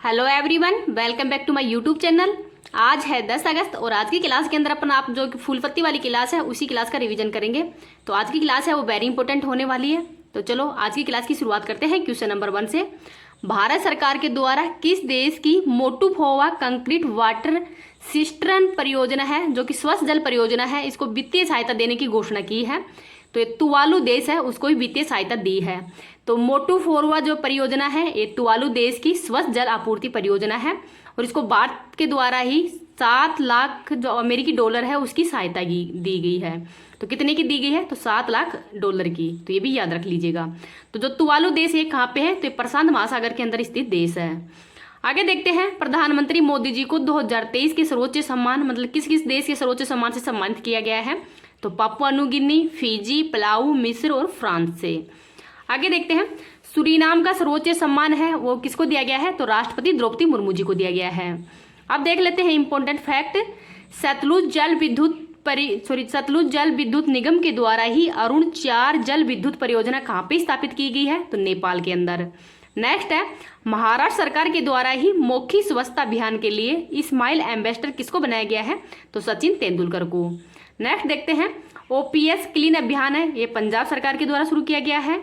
Hello everyone, welcome back to my YouTube channel. आज है 10 अगस्त और आज की क्लास के अंदर अपन आप जो फूल पत्ती वाली क्लास है उसी क्लास का रिवीजन करेंगे। तो आज की क्लास है वो वेरी इंपॉर्टेंट होने वाली है। तो चलो आज की क्लास की शुरुआत करते हैं क्वेश्चन नंबर 1 से। भारत सरकार के द्वारा किस देश की मोटुफोवा कंक्रीट वाटर सिस्टर्न परियोजना है जो कि स्वच्छ जल परियोजना है, इसको वित्तीय सहायता देने की घोषणा की है। तो ये तुवालू देश है, उसको भी वित्तीय सहायता दी है। तो मोटुफोरवा जो परियोजना है ये तुवालू देश की स्वच्छ जल आपूर्ति परियोजना है और इसको भारत के द्वारा ही 7 लाख जो अमेरिकी डॉलर है उसकी सहायता दी गई है। तो कितने की दी गई है? तो 7 लाख डॉलर की। तो ये भी याद रख लीजिएगा। तो जो तुवालू देश ये कहाँ पे है? तो ये प्रशांत महासागर के अंदर स्थित देश है। आगे देखते हैं, प्रधानमंत्री मोदी जी को 2023 के सर्वोच्च सम्मान मतलब किस किस देश के सर्वोच्च सम्मान से सम्मानित किया गया है? तो Papua New Guinea, Fiji, Palau, मिस्र और फ्रांस से। आगे देखते हैं, सूरीनाम का सर्वोच्च सम्मान है वो किसको दिया गया है? तो राष्ट्रपति द्रौपदी मुर्मू जी को दिया गया है। अब देख लेते हैं इंपॉर्टेंट फैक्ट। सतलुज जल विद्युत निगम के द्वारा ही अरुण 4 जल विद्युत परियोजना कहाँ पे स्थापित की गई है? तो नेपाल के अंदर। नेक्स्ट है, महाराष्ट्र सरकार के द्वारा ही मौखी स्वच्छता अभियान के लिए स्माइल एम्बेसडर किसको बनाया गया है? तो सचिन तेंदुलकर को। नेक्स्ट देखते हैं, ओपीएस क्लीन अभियान है ये पंजाब सरकार के द्वारा शुरू किया गया है।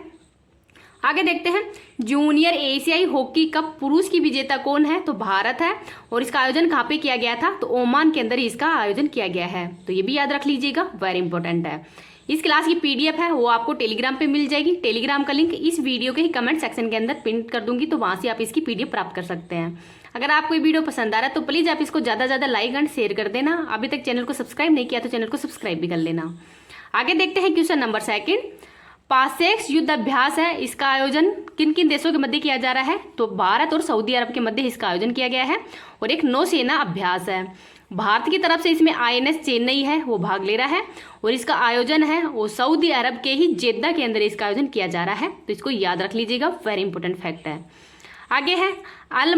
आगे देखते हैं, जूनियर एशियाई हॉकी कप पुरुष की विजेता कौन है? तो भारत है और इसका आयोजन कहाँ पे किया गया था? तो ओमान के अंदर ही इसका आयोजन किया गया है। तो ये भी याद रख लीजिएगा, वेरी इंपॉर्टेंट है। इस क्लास की पीडीएफ है वो आपको टेलीग्राम पे मिल जाएगी। टेलीग्राम का लिंक इस वीडियो के ही कमेंट सेक्शन के अंदर पिन कर दूंगी, तो वहां से आप इसकी पीडीएफ प्राप्त कर सकते हैं। अगर आपको ये वीडियो पसंद आ रहा है तो प्लीज आप इसको ज्यादा ज्यादा लाइक एंड शेयर कर देना। अभी तक चैनल को सब्सक्राइब नहीं किया तो चैनल को सब्सक्राइब भी कर लेना। आगे देखते हैं क्वेश्चन नंबर 2। पासेक्स युद्ध अभ्यास है, इसका आयोजन किन किन देशों के मध्य किया जा रहा है? तो भारत और सऊदी अरब के मध्य इसका आयोजन किया गया है और एक नौसेना अभ्यास है। भारत की तरफ से इसमें आईएनएस चेन्नई है वो भाग ले रहा है और इसका आयोजन है वो सऊदी अरब के ही जेद्दा के अंदर इसका आयोजन किया जा रहा है। तो इसको याद रख लीजिएगा, वेरी इंपॉर्टेंट फैक्ट है। आगे है अल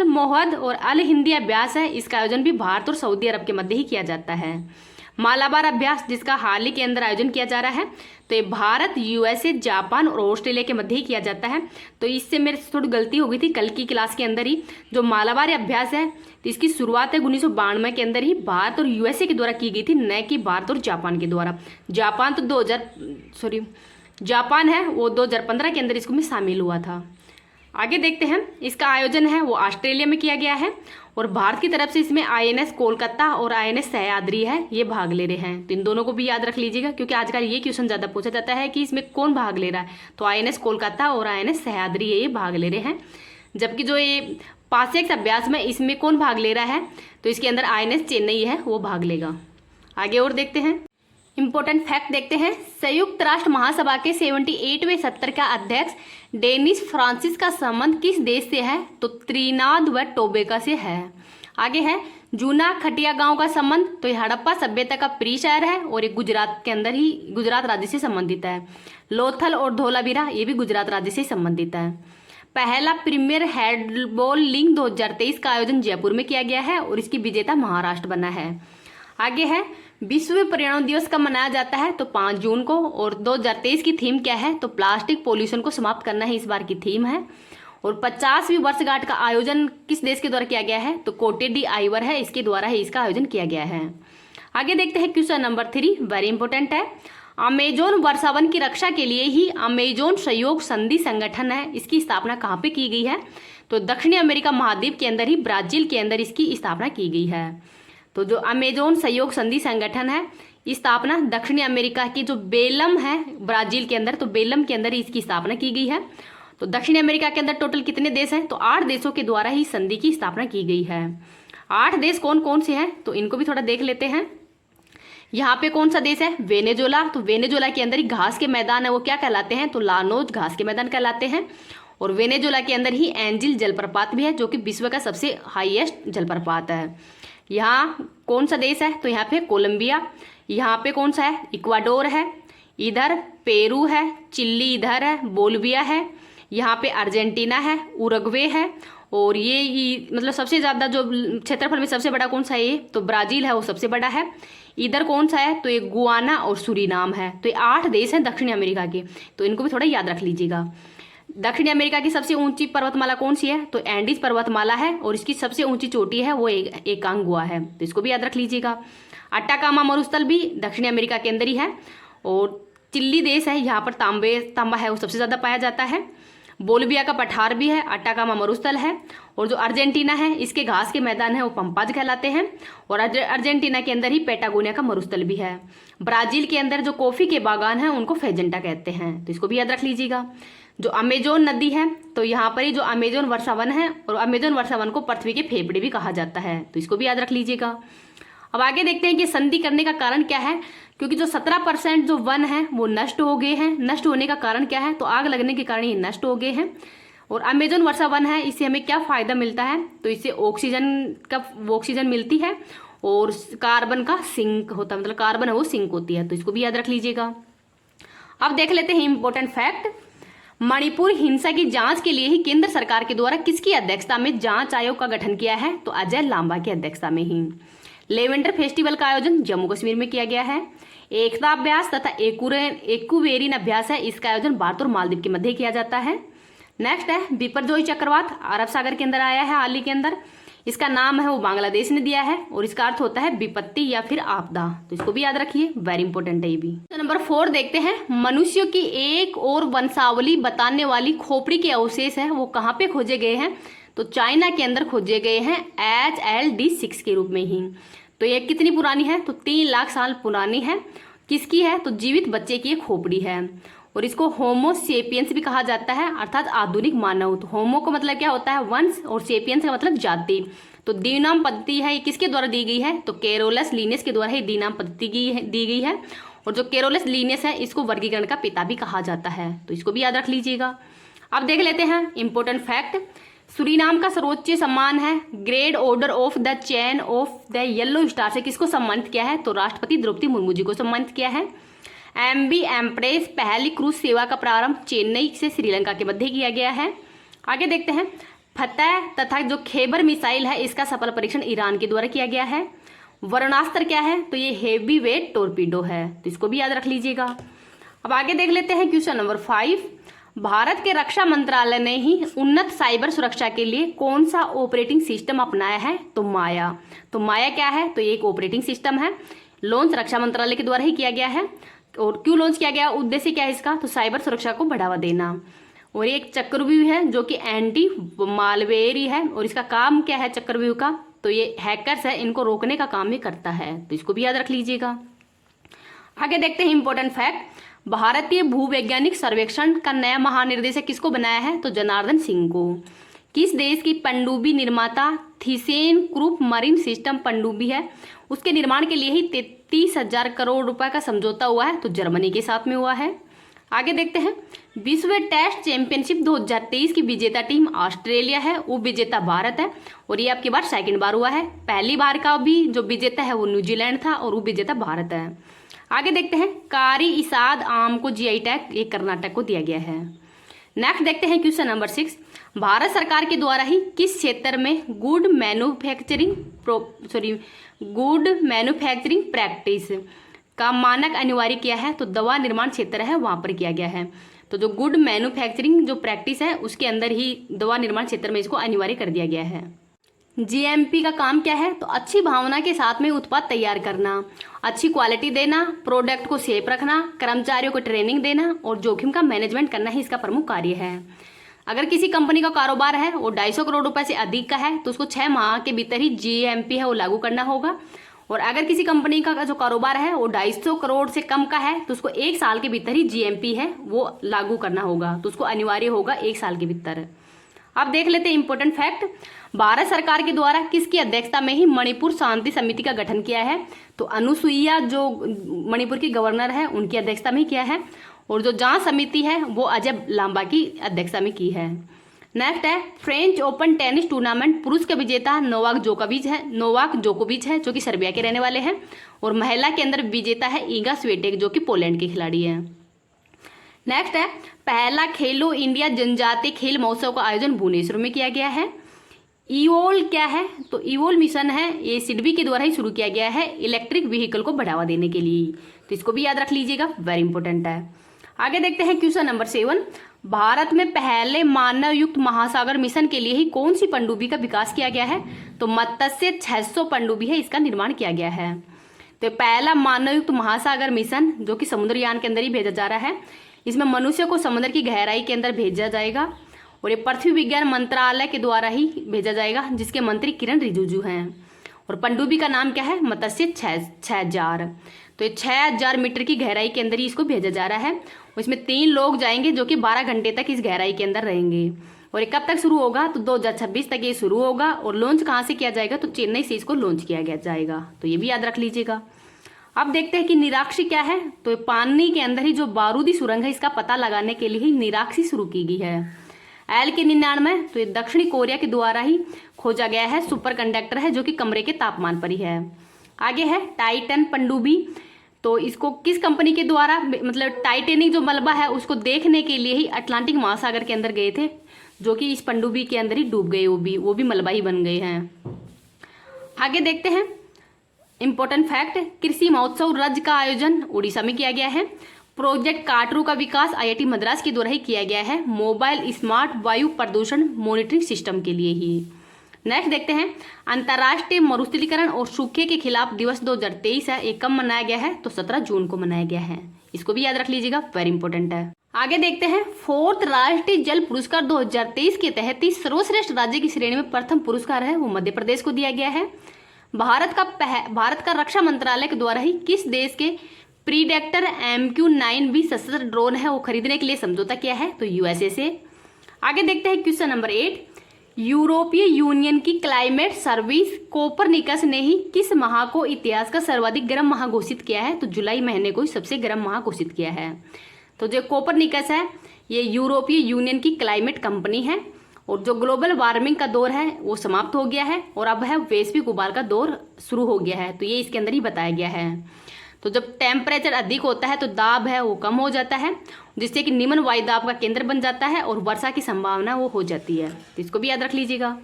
मोहद और अल हिंदी अभ्यास है, इसका आयोजन भी भारत और सऊदी अरब के मध्य ही किया जाता है। मालाबार अभ्यास जिसका हाल ही के अंदर आयोजन किया जा रहा है, तो ये भारत, यूएसए, जापान और ऑस्ट्रेलिया के मध्य ही किया जाता है। तो इससे मेरे थोड़ी गलती हो गई थी कल की क्लास के अंदर ही। जो मालाबार अभ्यास है तो इसकी शुरुआत है 1992 के अंदर ही भारत और यूएसए के द्वारा की गई थी, न कि भारत और जापान के द्वारा। जापान है वो 2015 के अंदर इसको में शामिल हुआ था। आगे देखते हैं, इसका आयोजन है वो ऑस्ट्रेलिया में किया गया है और भारत की तरफ से इसमें आईएनएस कोलकाता और आईएनएस सह्याद्री है ये भाग ले रहे हैं। तो इन दोनों को भी याद रख लीजिएगा क्योंकि आजकल ये क्वेश्चन ज़्यादा पूछा जाता है कि इसमें कौन भाग ले रहा है। तो आईएनएस कोलकाता और आईएनएस सह्याद्री ये भाग ले रहे हैं। जबकि जो ये पासेक्स अभ्यास में इसमें कौन भाग ले रहा है? तो इसके अंदर आईएनएस चेन्नई है वो भाग लेगा। आगे और देखते हैं, इंपॉर्टेंट फैक्ट देखते हैं। संयुक्त राष्ट्र महासभा के 78वें सत्र का अध्यक्ष डेनिस फ्रांसिस का संबंध किस देश से है? तो त्रिनाद व टोबेगा से है। आगे है, जूना खटिया गांव का संबंध, तो ये हड़प्पा सभ्यता का प्री शहर है और ये गुजरात के अंदर ही गुजरात राज्य से संबंधित है। लोथल और धोलावीरा ये भी गुजरात राज्य से संबंधित है। पहला प्रीमियर हैंडबॉल लीग 2023 का आयोजन जयपुर में किया गया है और इसकी विजेता महाराष्ट्र बना है। आगे है, विश्व पर्यावरण दिवस कब मनाया जाता है? तो 5 जून को। और 2023 की थीम क्या है? तो प्लास्टिक पोल्यूशन को समाप्त करना ही इस बार की थीम है। और 50वीं वर्षगांठ का आयोजन किस देश के द्वारा किया गया है? तो कोटे डी आइवर है, इसके द्वारा ही इसका आयोजन किया गया है। आगे देखते हैं क्वेश्चन नंबर 3, वेरी इंपॉर्टेंट है। अमेजोन वर्षावन की रक्षा के लिए ही अमेजोन सहयोग संधि संगठन है, इसकी स्थापना कहाँ पे की गई है? तो दक्षिणी अमेरिका महाद्वीप के अंदर ही ब्राजील के अंदर इसकी स्थापना की गई है। तो जो अमेजोन सहयोग संधि संगठन है स्थापना दक्षिणी अमेरिका की जो बेलम है ब्राजील के अंदर, तो बेलम के अंदर इसकी स्थापना की गई है। तो दक्षिणी अमेरिका के अंदर टोटल कितने देश हैं? तो 8 देशों के द्वारा ही संधि की स्थापना की गई है। 8 देश कौन कौन से हैं? तो इनको भी थोड़ा देख लेते हैं। यहाँ पे कौन सा देश है? वेनेजुएला। तो वेनेजुएला के अंदर ही घास के मैदान है वो क्या कहलाते हैं? तो लानोज घास के मैदान कहलाते हैं। और वेनेजुएला के अंदर ही एंजिल जलप्रपात भी है जो कि विश्व का सबसे हाईएस्ट जलप्रपात है। यहाँ कौन सा देश है? तो यहाँ पे कोलंबिया। यहाँ पे कौन सा है? इक्वाडोर है। इधर पेरू है, चिल्ली इधर है, बोलिविया है, यहाँ पे अर्जेंटीना है, उरुग्वे है और ये मतलब सबसे ज़्यादा जो क्षेत्रफल में सबसे बड़ा कौन सा है? ये तो ब्राज़ील है वो सबसे बड़ा है। इधर कौन सा है? तो ये गुआना और सूरीनाम है। तो ये 8 देश हैं दक्षिण अमेरिका के, तो इनको भी थोड़ा याद रख लीजिएगा। दक्षिण अमेरिका की सबसे ऊंची पर्वतमाला कौन सी है? तो एंडीज पर्वतमाला है और इसकी सबसे ऊंची चोटी है वो एकांगुआ है, तो इसको भी याद रख लीजिएगा। अट्टाकामा मरुस्थल भी दक्षिण अमेरिका के अंदर ही है। और चिल्ली देश है, यहाँ पर तांबा है वो सबसे ज़्यादा पाया जाता है। बोलिविया का पठार भी है, अट्टाकामा मरुस्थल है। और जो अर्जेंटीना है इसके घास के मैदान है वो पंपाज कहलाते हैं और अर्जेंटीना के अंदर ही पेटागोनिया का मरुस्थल भी है। ब्राजील के अंदर जो कॉफ़ी के बागान हैं उनको फेजेंटा कहते हैं, तो इसको भी याद रख लीजिएगा। जो अमेजोन नदी है तो यहाँ पर ही जो अमेजोन वर्षावन है और अमेजोन वर्षावन को पृथ्वी के फेफड़े भी कहा जाता है, तो इसको भी याद रख लीजिएगा। अब आगे देखते हैं कि संधि करने का कारण क्या है, क्योंकि जो 17% जो वन है वो नष्ट हो गए हैं। नष्ट होने का कारण क्या है? तो आग लगने के कारण ये नष्ट हो गए हैं। और अमेजोन वर्षा वन है, इससे हमें क्या फ़ायदा मिलता है? तो इससे ऑक्सीजन मिलती है और कार्बन का सिंक होता है, मतलब कार्बन है वो सिंक होती है, तो इसको भी याद रख लीजिएगा। अब देख लेते हैं इंपॉर्टेंट फैक्ट। मणिपुर हिंसा की जांच के लिए ही केंद्र सरकार के द्वारा किसकी अध्यक्षता में जांच आयोग का गठन किया है? तो अजय लांबा की अध्यक्षता में ही। लेवेंडर फेस्टिवल का आयोजन जम्मू कश्मीर में किया गया है। एकता अभ्यास तथा एक्वेरियन अभ्यास है, इसका आयोजन भारत और मालदीव के मध्य किया जाता है। नेक्स्ट है बिपरजोई चक्रवात, अरब सागर के अंदर आया है हाल ही के अंदर। इसका नाम है वो बांग्लादेश ने दिया है और इसका अर्थ होता है विपत्ति या फिर आपदा, तो इसको भी याद रखिए, वेरी इंपॉर्टेंट है ये भी। तो नंबर 4 देखते हैं। मनुष्यों की एक और वंशावली बताने वाली खोपड़ी के अवशेष है वो कहाँ पे खोजे गए हैं? तो चाइना के अंदर खोजे गए हैं HLD6 के रूप में ही। तो ये कितनी पुरानी है? तो 3 लाख साल पुरानी है। किसकी है? तो जीवित बच्चे की एक खोपड़ी है और इसको होमो सेपियंस भी कहा जाता है, अर्थात आधुनिक मानव। तो होमो का मतलब क्या होता है? वंश, और सेपियंस का मतलब जाति। तो द्विनाम पद्धति है, ये किसके द्वारा दी गई है? तो कैरोलस लीनियस के द्वारा ही द्विनाम पद्धति दी गई है। और जो कैरोलस लीनियस है इसको वर्गीकरण का पिता भी कहा जाता है, तो इसको भी याद रख लीजिएगा। अब देख लेते हैं इंपॉर्टेंट फैक्ट। सूरीनाम का सर्वोच्च सम्मान है great order of the chain of the yellow star से किसको सम्मानित किया है? तो राष्ट्रपति द्रौपदी मुर्मू जी को सम्मानित किया है। MV एम्प्रेस पहली क्रूज सेवा का प्रारंभ चेन्नई से श्रीलंका के मध्य किया गया है। आगे देखते हैं। फतेह तथा जो खैबर मिसाइल है इसका सफल परीक्षण ईरान के द्वारा किया गया है। वरुणास्त्र क्या है? तो ये हेवी वेट टोरपीडो है, तो इसको भी याद रख लीजिएगा। अब आगे देख लेते हैं क्वेश्चन नंबर 5। भारत के रक्षा मंत्रालय ने ही उन्नत साइबर सुरक्षा के लिए कौन सा ऑपरेटिंग सिस्टम अपनाया है? तो माया। तो माया क्या है? तो ये एक ऑपरेटिंग सिस्टम है, लॉन्च रक्षा मंत्रालय के द्वारा ही किया गया है। और क्यों लॉन्च किया गया? उद्देश्य क्या है इसका? तो साइबर सुरक्षा को बढ़ावा देना। और ये एक चक्रव्यूह है जो कि एंटी मालवेरी है और इसका काम क्या है चक्रव्यूह का? तो ये हैकर्स है इनको रोकने का काम भी करता है, तो इसको भी याद रख लीजिएगा। आगे देखते हैं इंपॉर्टेंट फैक्ट। भारतीय भूवैज्ञानिक सर्वेक्षण का नया महानिर्देशक किसको बनाया है? तो जनार्दन सिंह को। किस देश की पनडुब्बी निर्माता थिसेन क्रूप मरीन सिस्टम पनडुब्बी है उसके निर्माण के लिए ही 33,000 करोड़ रुपए का समझौता हुआ है? तो जर्मनी के साथ में हुआ है। आगे देखते हैं। विश्व टेस्ट चैंपियनशिप 2023 की विजेता टीम ऑस्ट्रेलिया है, उप विजेता भारत है और ये आपकी बार सेकंड बार हुआ है। पहली बार का भी जो विजेता है वो न्यूजीलैंड था और उप विजेता भारत है। आगे देखते हैं। कारी इसाद आम को GI टैग ये कर्नाटक को दिया गया है। नेक्स्ट देखते हैं क्वेश्चन नंबर 6। भारत सरकार के द्वारा ही किस क्षेत्र में गुड मैन्युफैक्चरिंग प्रैक्टिस का मानक अनिवार्य किया है? तो दवा निर्माण क्षेत्र है वहां पर किया गया है। तो जो गुड मैन्युफैक्चरिंग जो प्रैक्टिस है उसके अंदर ही दवा निर्माण क्षेत्र में इसको अनिवार्य कर दिया गया है। GMP का काम क्या है? तो अच्छी भावना के साथ में उत्पाद तैयार करना, अच्छी क्वालिटी देना, प्रोडक्ट को सेफ रखना, कर्मचारियों को ट्रेनिंग देना और जोखिम का मैनेजमेंट करना ही इसका प्रमुख कार्य है। अगर किसी कंपनी का कारोबार है वो 250 करोड़ रुपए से अधिक का है तो उसको 6 माह के भीतर ही GMP है वो लागू करना होगा। और अगर किसी कंपनी का जो कारोबार है वो 250 करोड़ से कम का है तो उसको 1 साल के भीतर ही GMP है वो लागू करना होगा, तो उसको अनिवार्य होगा 1 साल के भीतर। अब देख लेते हैं इंपॉर्टेंट फैक्ट। भारत सरकार के द्वारा किसकी अध्यक्षता में ही मणिपुर शांति समिति का गठन किया है? तो अनुसुईया जो मणिपुर की गवर्नर है उनकी अध्यक्षता में किया है और जो जांच समिति है वो अजय लांबा की अध्यक्षता में की है। नेक्स्ट है। फ्रेंच ओपन टेनिस टूर्नामेंट पुरुष का विजेता नोवाक जोकोविच है जो कि सर्बिया के रहने वाले हैं और महिला के अंदर विजेता है ईगा स्वीटेक जो कि पोलैंड की खिलाड़ी है। नेक्स्ट है। पहला खेलो इंडिया जनजातीय खेल महोत्सव का आयोजन भुवनेश्वर में किया गया है। ईवोल क्या है? तो ईवोल मिशन है ये सिडबी के द्वारा ही शुरू किया गया है इलेक्ट्रिक व्हीकल को बढ़ावा देने के लिए, तो इसको भी याद रख लीजिएगा, वेरी इंपॉर्टेंट है। आगे देखते हैं क्वेश्चन नंबर 7। भारत में पहले मानव युक्त महासागर मिशन के लिए ही कौन सी पनडुब्बी का विकास किया गया है? तो मत्स्य 600 पनडुब्बी है, इसका निर्माण किया गया है। तो पहला मानव युक्त महासागर मिशन जो कि समुद्रयान के अंदर ही भेजा जा रहा है, इसमें मनुष्य को समुद्र की गहराई के अंदर भेजा जाएगा और ये पृथ्वी विज्ञान मंत्रालय के द्वारा ही भेजा जाएगा, जिसके मंत्री किरण रिजिजू हैं। और पनडुब्बी का नाम क्या है? मत्स्य 6000। तो ये 6000 मीटर की गहराई के अंदर ही इसको भेजा जा रहा है। इसमें 3 लोग जाएंगे जो कि 12 घंटे तक इस गहराई के अंदर रहेंगे। और ये कब तक शुरू होगा? तो 2026 तक ये शुरू होगा। और लॉन्च कहाँ से किया जाएगा? तो चेन्नई से इसको लॉन्च किया जाएगा। तो ये भी याद रख लीजिएगा। अब देखते हैं कि निराक्षी क्या है। तो पानी के अंदर ही जो बारूदी सुरंग है, इसका पता लगाने के लिए ही निराक्षी शुरू की गई है। L-99 तो ये दक्षिणी कोरिया के द्वारा ही खोजा गया है, सुपर कंडक्टर है जो कि कमरे के तापमान पर ही है। आगे है टाइटन पनडुब्बी। तो इसको किस कंपनी के द्वारा, मतलब टाइटेनिक जो मलबा है उसको देखने के लिए ही अटलांटिक महासागर के अंदर गए थे, जो कि इस पनडुब्बी के अंदर ही डूब गए, वो भी मलबा ही बन गए हैं। आगे देखते हैं इंपॉर्टेंट फैक्ट, कृषि महोत्सव राज्य का आयोजन उड़ीसा में किया गया है। प्रोजेक्ट काटरू का विकास IIT मद्रास के द्वारा ही किया गया है, मोबाइल स्मार्ट वायु प्रदूषण मॉनिटरिंग सिस्टम के लिए ही। नेक्स्ट देखते हैं अंतर्राष्ट्रीय मरुस्थलीकरण और सूखे के खिलाफ दिवस 2023 है, ये कब मनाया गया है? तो 17 जून को मनाया गया है। इसको भी याद रख लीजिएगा, वेरी इंपॉर्टेंट है। आगे देखते हैं 4th राष्ट्रीय जल पुरस्कार 2023 के तहत ही सर्वश्रेष्ठ राज्य की श्रेणी में प्रथम पुरस्कार है वो मध्य प्रदेश को दिया गया है। भारत का रक्षा मंत्रालय के द्वारा ही किस देश के प्रीडेक्टर MQ-9B सशस्त्र ड्रोन है वो खरीदने के लिए समझौता किया है? तो USA से। आगे देखते हैं क्वेश्चन नंबर 8। यूरोपीय यूनियन की क्लाइमेट सर्विस कोपरनिकस ने ही किस माह को इतिहास का सर्वाधिक गर्म माह घोषित किया है? तो जुलाई महीने को ही सबसे गर्म माह घोषित किया है। तो जो कोपरनिकस है ये यूरोपीय यूनियन की क्लाइमेट कंपनी है और जो ग्लोबल वार्मिंग का दौर है वो समाप्त हो गया है और अब है वैश्विक उबाल का दौर शुरू हो गया है। तो ये इसके अंदर ही बताया गया है। तो जब टेम्परेचर अधिक होता है तो दाब है वो कम हो जाता है, जिससे कि निम्न वायु दाब का केंद्र बन जाता है और वर्षा की संभावना वो हो जाती है। तो इसको भी याद रख लीजिएगा।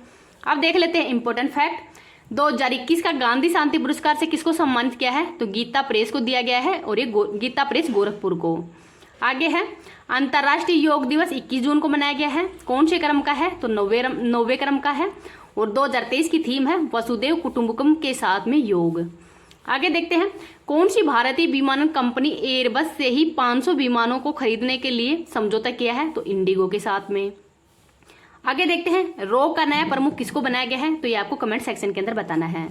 अब देख लेते हैं इंपॉर्टेंट फैक्ट, 2021 का गांधी शांति पुरस्कार से किसको सम्मानित किया है? तो गीता प्रेस को दिया गया है और ये गीता प्रेस गोरखपुर को। आगे है अंतर्राष्ट्रीय योग दिवस 21 जून को मनाया गया है, कौन से क्रम का है? तो 90वें क्रम का है और 2023 की थीम है वसुदेव कुटुंबकम के साथ में योग। आगे देखते हैं कौन सी भारतीय विमानन कंपनी एयरबस से ही 500 विमानों को खरीदने के लिए समझौता किया है? तो इंडिगो के साथ में। आगे देखते हैं रो का नया प्रमुख किसको बनाया गया है? तो ये आपको कमेंट सेक्शन के अंदर बताना है।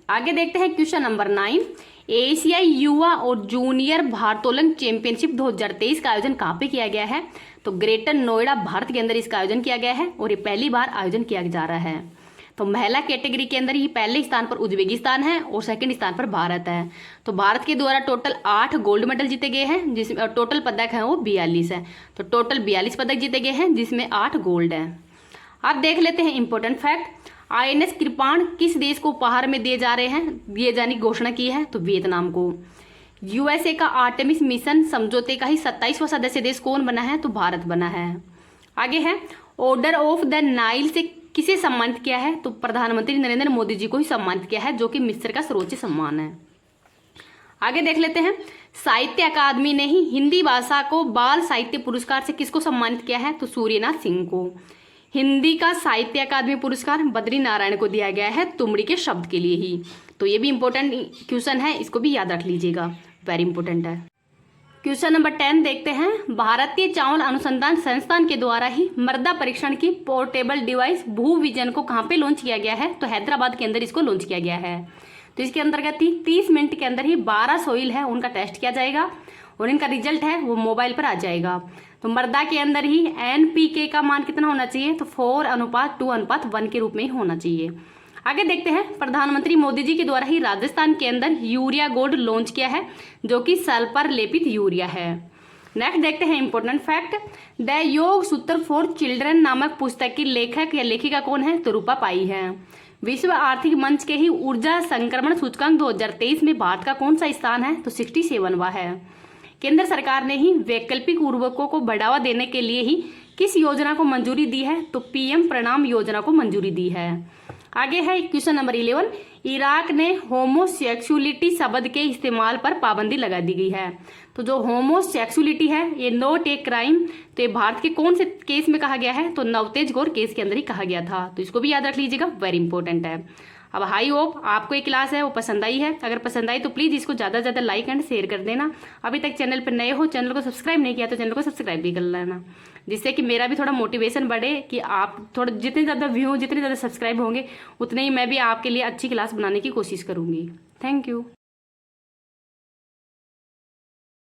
आगे देखते हैं क्वेश्चन नंबर 9। एशियाई युवा और जूनियर भारोत्तोलन चैंपियनशिप 2023 का आयोजन कहाँ पे किया गया है? तो ग्रेटर नोएडा भारत के अंदर इसका आयोजन किया गया है और ये पहली बार आयोजन किया जा रहा है। तो महिला कैटेगरी के अंदर ही पहले स्थान पर उज्बेकिस्तान है और सेकंड स्थान पर भारत है। तो भारत के द्वारा टोटल 8 गोल्ड मेडल जीते गए हैं, जिसमें टोटल पदक है वो 42 है। तो टोटल 42 पदक जीते गए हैं, जिसमें 8 गोल्ड है। अब देख लेते हैं इंपॉर्टेंट फैक्ट, INS कृपाण किस देश को उपहार में दिए जाने की घोषणा की है? तो वियतनाम को। USA का आर्टेमिस मिशन समझौते का ही 27वां सदस्य देश कौन बना है? तो भारत बना है। आगे है ऑर्डर ऑफ द नाइल से किसे सम्मानित किया है? तो प्रधानमंत्री नरेंद्र मोदी जी को ही सम्मानित किया है, जो कि मिस्र का सर्वोच्च सम्मान है। आगे देख लेते हैं साहित्य अकादमी ने ही हिंदी भाषा को बाल साहित्य पुरस्कार से किसको सम्मानित किया है? तो सूर्यनाथ सिंह को। हिंदी का साहित्य अकादमी पुरस्कार बद्री नारायण को दिया गया है तुमड़ी के शब्द के लिए ही। तो ये भी इंपॉर्टेंट क्वेश्चन है, इसको भी याद रख लीजिएगा, वेरी इंपॉर्टेंट है। क्वेश्चन नंबर 10 देखते हैं भारतीय चावल अनुसंधान संस्थान के द्वारा ही मृदा परीक्षण की पोर्टेबल डिवाइस भू विजन को कहाँ पे लॉन्च किया गया है? तो हैदराबाद के अंदर इसको लॉन्च किया गया है। तो इसके अंतर्गत ही 30 मिनट के अंदर ही 12 सोइल है उनका टेस्ट किया जाएगा और इनका रिजल्ट है वो मोबाइल पर आ जाएगा। तो मृदा के अंदर ही NPK का मान कितना होना चाहिए? तो 4:2:1 के रूप में होना चाहिए। आगे देखते हैं प्रधानमंत्री मोदी जी के द्वारा ही राजस्थान के अंदर यूरिया गोल्ड लॉन्च किया है, जो कि सल्फर लेपित यूरिया है। नेक्स्ट देखते हैं इंपॉर्टेंट फैक्ट, द योग सूत्र फॉर चिल्ड्रन नामक पुस्तक की लेखक या लेखिका कौन है? तो रूपा पाई है। विश्व आर्थिक मंच के ही ऊर्जा संक्रमण सूचकांक 2023 में भारत का कौन सा स्थान है? तो 67वां है। केंद्र सरकार ने ही वैकल्पिक उर्वरकों को बढ़ावा देने के लिए ही किस योजना को मंजूरी दी है? तो PM प्रणाम योजना को मंजूरी दी है। आगे है क्वेश्चन नंबर 11, इराक ने होमोसेक्सुअलिटी शब्द के इस्तेमाल पर पाबंदी लगा दी गई है। तो जो होमोसेक्सुअलिटी है ये नॉट ए क्राइम, तो ये भारत के कौन से केस में कहा गया है, तो नवतेज गौर केस के अंदर ही कहा गया था। तो इसको भी याद रख लीजिएगा, वेरी इंपॉर्टेंट है। अब हाई होप आपको ये क्लास है वो पसंद आई है। अगर पसंद आई तो प्लीज़ इसको ज़्यादा से ज़्यादा लाइक एंड शेयर कर देना। अभी तक चैनल पर नए हो, चैनल को सब्सक्राइब नहीं किया तो चैनल को सब्सक्राइब भी कर लेना, जिससे कि मेरा भी थोड़ा मोटिवेशन बढ़े कि आप थोड़ा जितने ज़्यादा व्यू जितने ज़्यादा सब्सक्राइब होंगे उतने ही मैं भी आपके लिए अच्छी क्लास बनाने की कोशिश करूँगी। Thank you.